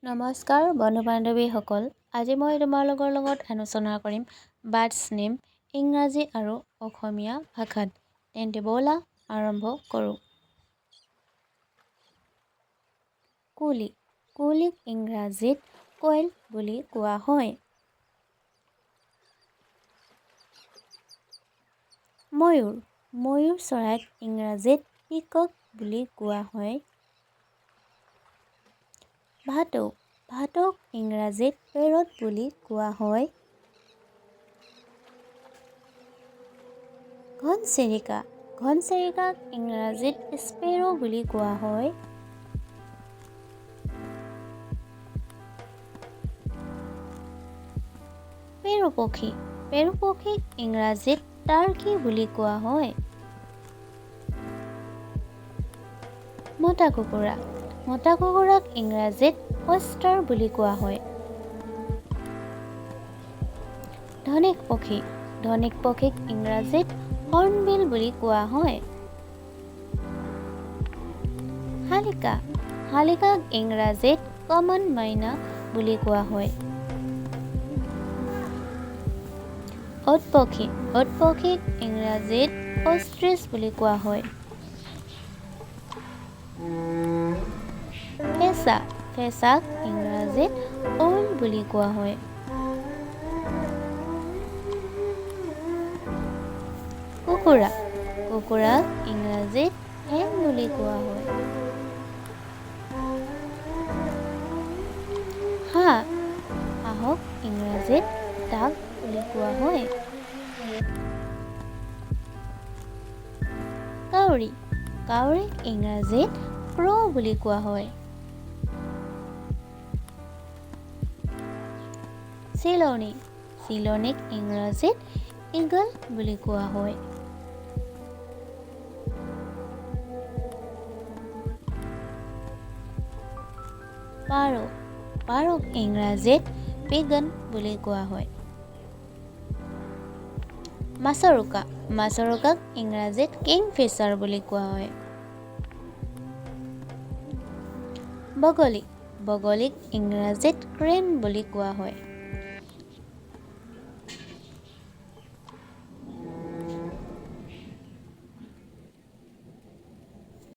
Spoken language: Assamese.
নমস্কাৰ বন্ধু বান্ধৱীসকল, আজি মই তোমালোকৰ লগত আলোচনা কৰিম বাৰ্ডছ নেম ইংৰাজী আৰু অসমীয়া ভাষাত। তেন্তে ব'লা আৰম্ভ কৰোঁ। কুলি, কুলিক ইংৰাজীত কোয়েল বুলি কোৱা হয়। ময়ূৰ, ময়ূৰ চৰাইক ইংৰাজীত পিকক বুলি কোৱা হয়। ভাটৌ, ভাটৌক ইংৰাজীত পেৰট বুলি কোৱা হয়। ঘনচিৰিকা, ঘনচিৰিকাক ইংৰাজীত স্পেৰো বুলি কোৱা হয়। পেৰু পক্ষী, পেৰু পক্ষীক ইংৰাজীত টাৰ্কি বুলি কোৱা হয়। মতা কুকুৰা, মতা কুকুৰাক ইংৰাজীত অষ্টাৰ বুলি কোৱা হয়। ধনেক পক্ষী, ধনেক পক্ষীক ইংৰাজীত হৰ্ণবিল বুলি কোৱা হয়। শালিকা, শালিকাক ইংৰাজীত কমন মাইনা বুলি কোৱা হয়। অত পক্ষী, অত পক্ষীক ইংৰাজীত অষ্ট্ৰিচ বুলি কোৱা হয়। ফেঁচা, ফেঁচাক ইংৰাজীত অউল বুলি কোৱা হয়। কুকুৰা, কুকুৰাক ইংৰাজীত হেন বুলি কোৱা হয়। হাঁহ, হাঁহক ইংৰাজীত ডাক বুলি কোৱা হয়। কাউৰী, কাউৰীক ইংৰাজীত ক্ৰ বুলি কোৱা হয়। চিলনী, চিলনীক ইংৰাজীত ঈগল বুলি কোৱা হয়। পাৰ, পাৰক ইংৰাজীত পিজন বুলি কোৱা হয়। মাছৰোকা, মাছৰোকাক ইংৰাজীত কিংফিচাৰ বুলি কোৱা হয়। বগলী, বগলীক ইংৰাজীত ক্ৰেন বুলি কোৱা হয়।